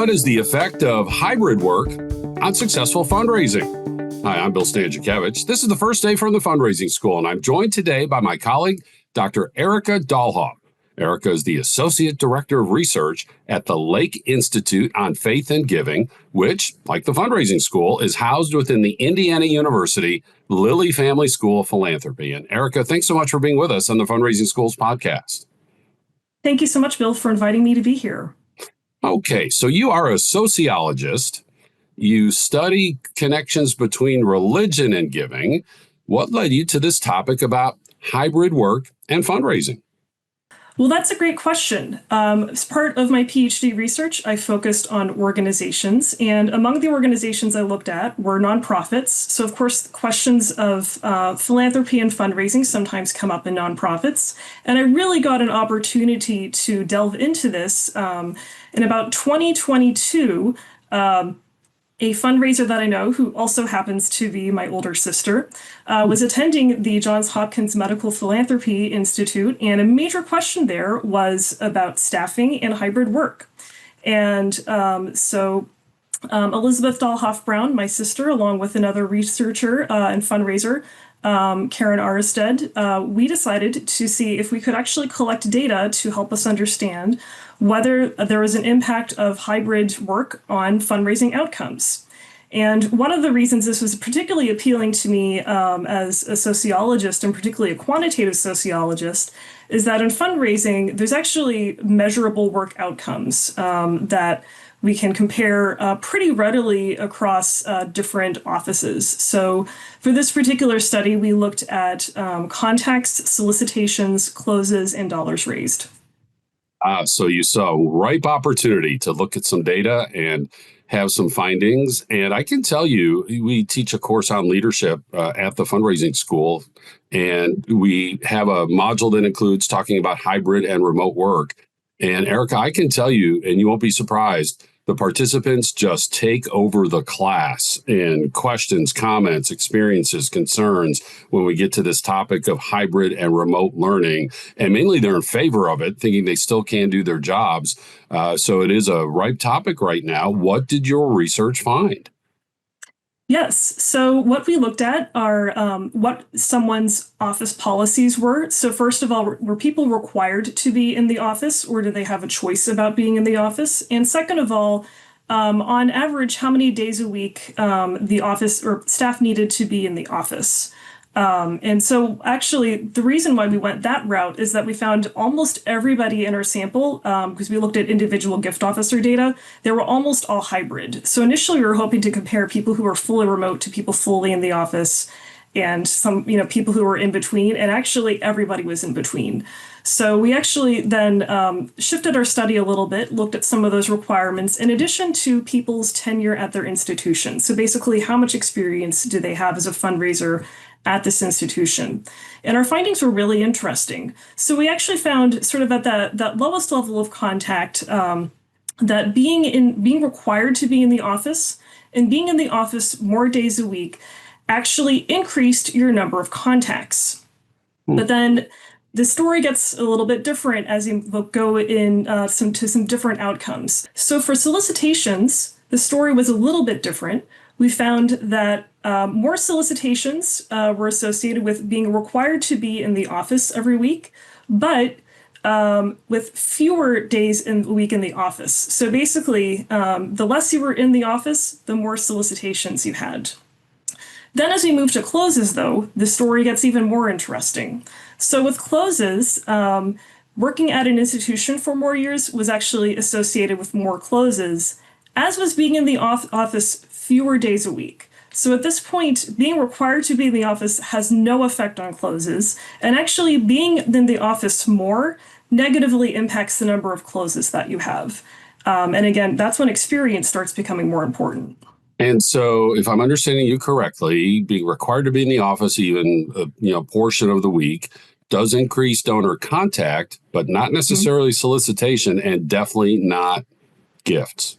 What is the effect of hybrid work on successful fundraising? Hi, I'm Bill Stanczykiewicz. This is the first day from the fundraising school, and I'm joined today by my colleague, Dr. Erica Dollhopf. Erica is the Associate Director of Research at the Lake Institute on Faith and Giving, which, like the fundraising school, is housed within the Indiana University Lilly Family School of Philanthropy. And Erica, thanks so much for being with us on the Fundraising Schools podcast. Thank you so much, Bill, for inviting me to be here. Okay, so you are a sociologist. You study connections between religion and giving. What led you to this topic about hybrid work and fundraising? Well, that's a great question. As part of my PhD research, I focused on organizations, and among the organizations I looked at were nonprofits. So, of course, questions of philanthropy and fundraising sometimes come up in nonprofits, and I really got an opportunity to delve into this in about 2022. A fundraiser that I know, who also happens to be my older sister, was attending the Johns Hopkins Medical Philanthropy Institute, and a major question there was about staffing and hybrid work. And so Elizabeth Dollhopf Brown, my sister, along with another researcher and fundraiser, Karen Ed.D, we decided to see if we could actually collect data to help us understand whether there was an impact of hybrid work on fundraising outcomes. And one of the reasons this was particularly appealing to me as a sociologist, and particularly a quantitative sociologist, is that in fundraising, there's actually measurable work outcomes that we can compare pretty readily across different offices. So for this particular study, we looked at contacts, solicitations, closes, and dollars raised. So you saw a ripe opportunity to look at some data and have some findings. And I can tell you, we teach a course on leadership at the fundraising school, and we have a module that includes talking about hybrid and remote work. And Erica, I can tell you, and you won't be surprised, the participants just take over the class in questions, comments, experiences, concerns when we get to this topic of hybrid and remote learning. And mainly they're in favor of it, thinking they still can do their jobs. So it is a ripe topic right now. What did your research find? Yes. So what we looked at are what someone's office policies were. So first of all, were people required to be in the office, or do they have a choice about being in the office? And second of all, on average, how many days a week the office or staff needed to be in the office? And so actually, the reason why we went that route is that we found almost everybody in our sample, because we looked at individual gift officer data, they were almost all hybrid. So initially, we were hoping to compare people who were fully remote to people fully in the office, and some, people who were in between, and actually everybody was in between. So we actually then shifted our study a little bit, looked at some of those requirements in addition to people's tenure at their institution. So basically, how much experience do they have as a fundraiser at this institution? And our findings were really interesting. So we actually found sort of at that lowest level of contact that being required to be in the office and being in the office more days a week actually increased your number of contacts. But then the story gets a little bit different as you go in to some different outcomes. So for solicitations, the story was a little bit different. We found that more solicitations were associated with being required to be in the office every week, but with fewer days in the week in the office. So basically, the less you were in the office, the more solicitations you had. Then as we move to closes, though, the story gets even more interesting. So with closes, working at an institution for more years was actually associated with more closes, as was being in the office fewer days a week. So at this point, being required to be in the office has no effect on closes, and actually being in the office more negatively impacts the number of closes that you have. And again, that's when experience starts becoming more important. And so if I'm understanding you correctly, being required to be in the office even a portion of the week does increase donor contact, but not necessarily solicitation, and definitely not gifts.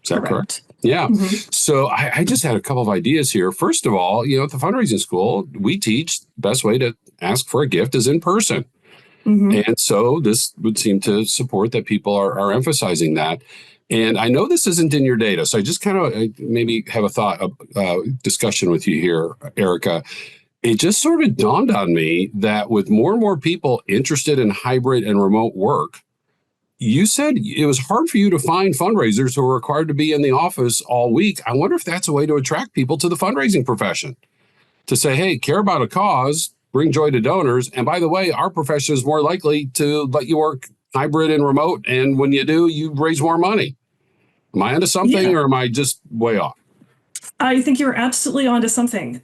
Is that correct? Yeah. So I just had a couple of ideas here. First of all, at the fundraising school, we teach the best way to ask for a gift is in person. And so this would seem to support that people are emphasizing that. And I know this isn't in your data, so I just kind of maybe have a thought, discussion with you here, Erica. It just sort of dawned on me that with more and more people interested in hybrid and remote work, you said it was hard for you to find fundraisers who are required to be in the office all week. I wonder if that's a way to attract people to the fundraising profession, to say, hey, care about a cause, bring joy to donors. And by the way, our profession is more likely to let you work hybrid and remote. And when you do, you raise more money. Am I onto something, or am I just way off? I think you're absolutely onto something.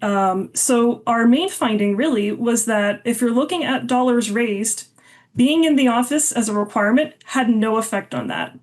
So our main finding really was that if you're looking at dollars raised, being in the office as a requirement had no effect on that.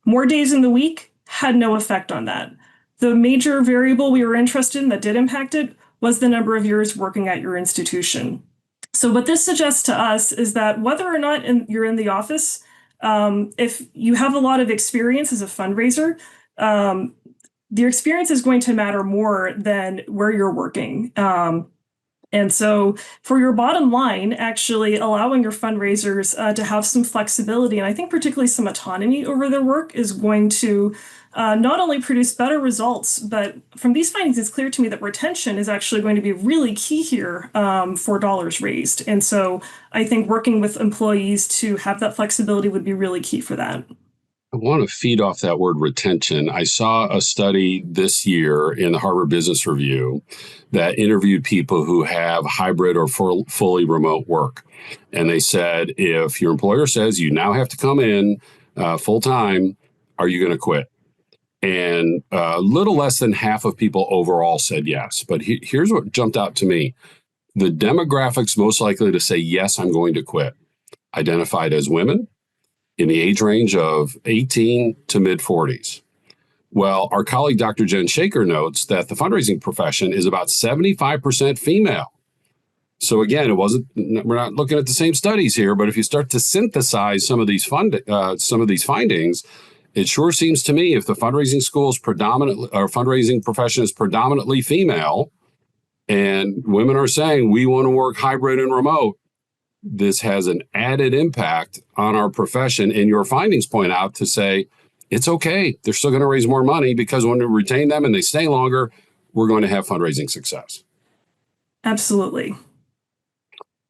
More days in the week had no effect on that. The major variable we were interested in that did impact it was the number of years working at your institution. So what this suggests to us is that whether or not you're in the office, if you have a lot of experience as a fundraiser, the experience is going to matter more than where you're working. And so for your bottom line, actually allowing your fundraisers to have some flexibility, and I think particularly some autonomy over their work, is going to not only produce better results, but from these findings, it's clear to me that retention is actually going to be really key here for dollars raised. And so I think working with employees to have that flexibility would be really key for that. I want to feed off that word retention. I saw a study this year in the Harvard Business Review that interviewed people who have hybrid or fully remote work. And they said, if your employer says you now have to come in full time, are you going to quit? And a little less than half of people overall said yes. But here's what jumped out to me. The demographics most likely to say, yes, I'm going to quit, identified as women in the age range of 18 to mid 40s. Well, our colleague, Dr. Jen Shaker, notes that the fundraising profession is about 75% female. So again, we're not looking at the same studies here, but if you start to synthesize some of these findings, it sure seems to me if the fundraising school is predominantly, or fundraising profession is predominantly female, and women are saying we want to work hybrid and remote, this has an added impact on our profession. And your findings point out to say, it's okay. They're still going to raise more money because when we retain them and they stay longer, we're going to have fundraising success. Absolutely.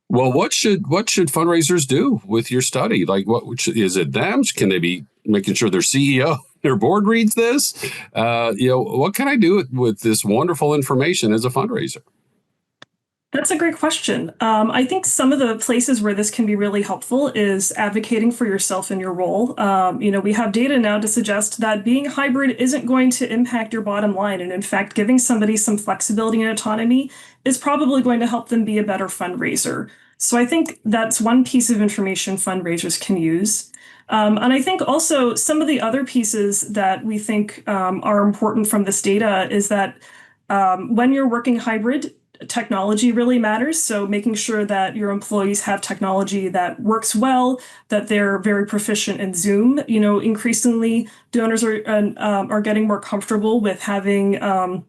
Well, what should fundraisers do with your study? Like, is it them? Can they be making sure their CEO, their board reads this? What can I do with this wonderful information as a fundraiser? That's a great question. I think some of the places where this can be really helpful is advocating for yourself in your role. We have data now to suggest that being hybrid isn't going to impact your bottom line. And in fact, giving somebody some flexibility and autonomy is probably going to help them be a better fundraiser. So I think that's one piece of information fundraisers can use. And I think also some of the other pieces that we think are important from this data is that when you're working hybrid, technology really matters. So making sure that your employees have technology that works well, that they're very proficient in Zoom. Increasingly donors are getting more comfortable with having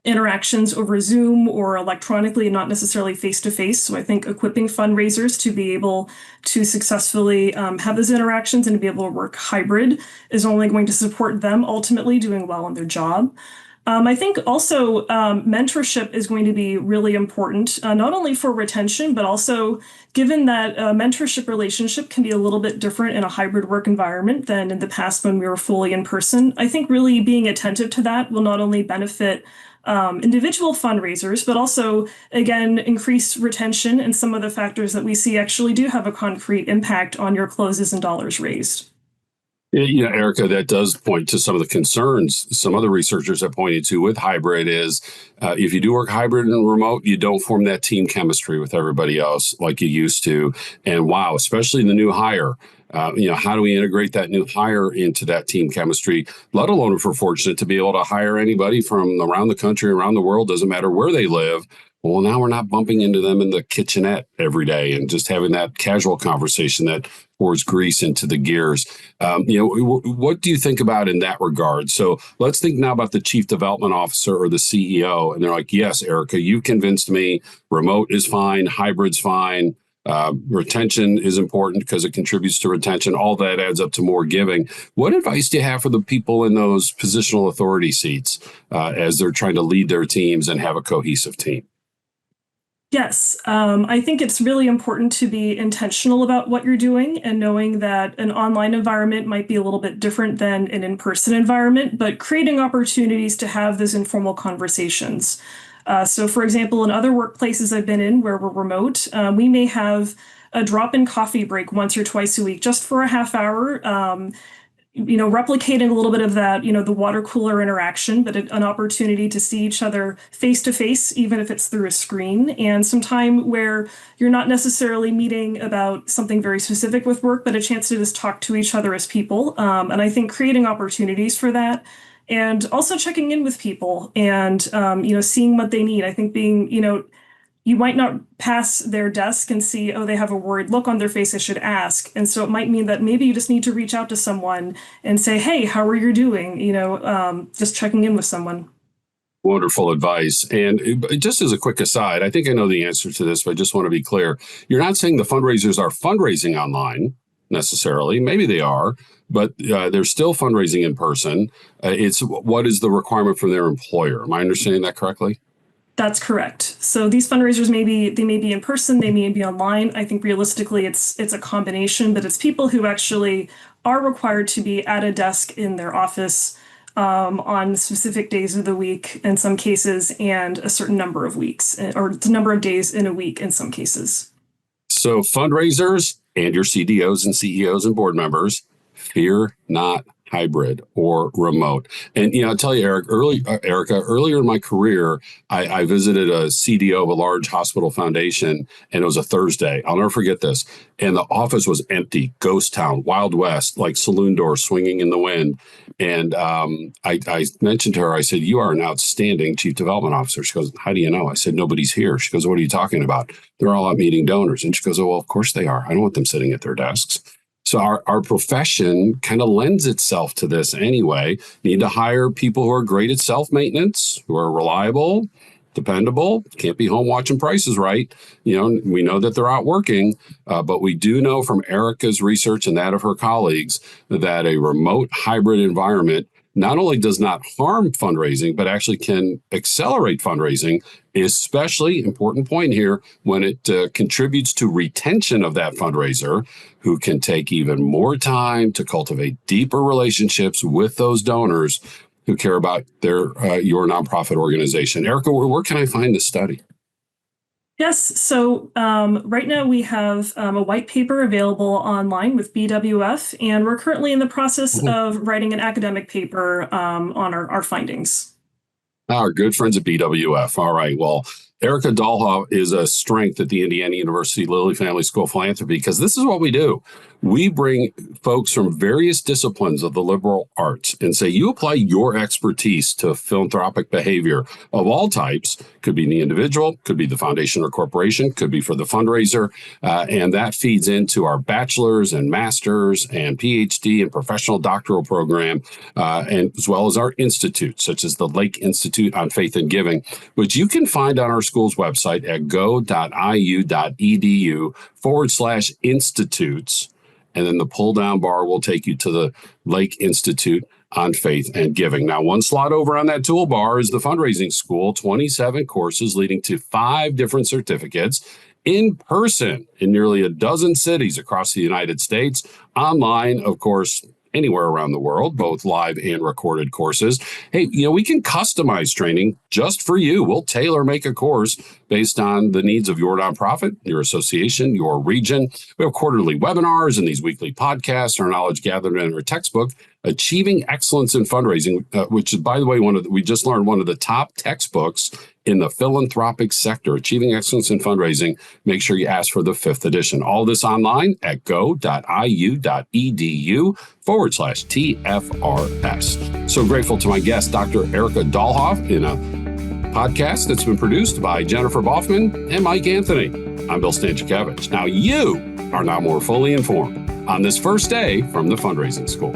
interactions over Zoom or electronically and not necessarily face-to-face. So I think equipping fundraisers to be able to successfully have those interactions and to be able to work hybrid is only going to support them ultimately doing well in their job. I think also mentorship is going to be really important, not only for retention, but also given that a mentorship relationship can be a little bit different in a hybrid work environment than in the past when we were fully in person. I think really being attentive to that will not only benefit individual fundraisers, but also, again, increase retention and some of the factors that we see actually do have a concrete impact on your closes and dollars raised. Erica, that does point to some of the concerns some other researchers have pointed to with hybrid is if you do work hybrid and remote, you don't form that team chemistry with everybody else like you used to. And wow, especially the new hire, how do we integrate that new hire into that team chemistry, let alone if we're fortunate to be able to hire anybody from around the country, around the world, doesn't matter where they live. Well, now we're not bumping into them in the kitchenette every day and just having that casual conversation that pours grease into the gears. What do you think about in that regard? So let's think now about the chief development officer or the CEO. And they're like, yes, Erica, you convinced me remote is fine, hybrid's fine. Retention is important because it contributes to retention. All that adds up to more giving. What advice do you have for the people in those positional authority seats as they're trying to lead their teams and have a cohesive team? Yes, I think it's really important to be intentional about what you're doing and knowing that an online environment might be a little bit different than an in-person environment, but creating opportunities to have those informal conversations. So, for example, in other workplaces I've been in where we're remote, we may have a drop-in coffee break once or twice a week, just for a half hour. Replicating a little bit of that, the water cooler interaction, but an opportunity to see each other face to face, even if it's through a screen, and some time where you're not necessarily meeting about something very specific with work, but a chance to just talk to each other as people. And I think creating opportunities for that, and also checking in with people and, seeing what they need. I think being, you might not pass their desk and see, oh, they have a worried look on their face, I should ask. And so it might mean that maybe you just need to reach out to someone and say, hey, how are you doing? Just checking in with someone. Wonderful advice. And just as a quick aside, I think I know the answer to this, but I just want to be clear. You're not saying the fundraisers are fundraising online necessarily. Maybe they are, but they're still fundraising in person. It's what is the requirement from their employer? Am I understanding that correctly? That's correct. So these fundraisers may be in person, they may be online. I think realistically it's a combination, but it's people who actually are required to be at a desk in their office on specific days of the week in some cases, and a certain number of weeks or the number of days in a week in some cases. So fundraisers and your CDOs and CEOs and board members, fear not hybrid or remote. And, I'll tell you, Erica, earlier in my career, I visited a CDO of a large hospital foundation, and it was a Thursday. I'll never forget this. And the office was empty, ghost town, Wild West, like saloon doors swinging in the wind. And I mentioned to her, I said, you are an outstanding chief development officer. She goes, how do you know? I said, nobody's here. She goes, what are you talking about? They're all out meeting donors. And she goes, oh, well, of course they are. I don't want them sitting at their desks. So our profession kind of lends itself to this anyway. Need to hire people who are great at self-maintenance, who are reliable, dependable, can't be home watching Prices Right. We know that they're out working, but we do know from Erica's research and that of her colleagues that a remote hybrid environment not only does not harm fundraising, but actually can accelerate fundraising, especially, important point here, when it contributes to retention of that fundraiser, who can take even more time to cultivate deeper relationships with those donors who care about your nonprofit organization. Erica, where can I find this study? Yes. So right now we have a white paper available online with BWF, and we're currently in the process of writing an academic paper on our findings. Our good friends at BWF. All right. Well, Erica Dollhopf is a strength at the Indiana University Lilly Family School of Philanthropy, because this is what we do. We bring folks from various disciplines of the liberal arts and say, you apply your expertise to philanthropic behavior of all types. Could be the individual, could be the foundation or corporation, could be for the fundraiser. And that feeds into our bachelor's and master's and PhD and professional doctoral program, and as well as our institutes, such as the Lake Institute on Faith and Giving, which you can find on our school's website at go.iu.edu/institutes. And then the pull down bar will take you to the Lake Institute on Faith and Giving. Now, one slot over on that toolbar is the fundraising school, 27 courses leading to 5 different certificates in person in nearly a dozen cities across the United States, online, of course, anywhere around the world, both live and recorded courses. Hey, we can customize training just for you. We'll tailor make a course based on the needs of your nonprofit, your association, your region. We have quarterly webinars and these weekly podcasts, our knowledge gathered in our textbook, Achieving Excellence in Fundraising, which is, by the way, we just learned one of the top textbooks in the philanthropic sector, Achieving Excellence in Fundraising. Make sure you ask for the 5th edition. All this online at go.iu.edu/TFRS. So grateful to my guest, Dr. Erica Dollhopf, in a podcast that's been produced by Jennifer Boffman and Mike Anthony. I'm Bill Stanczykiewicz. Now you are now more fully informed on this first day from the fundraising school.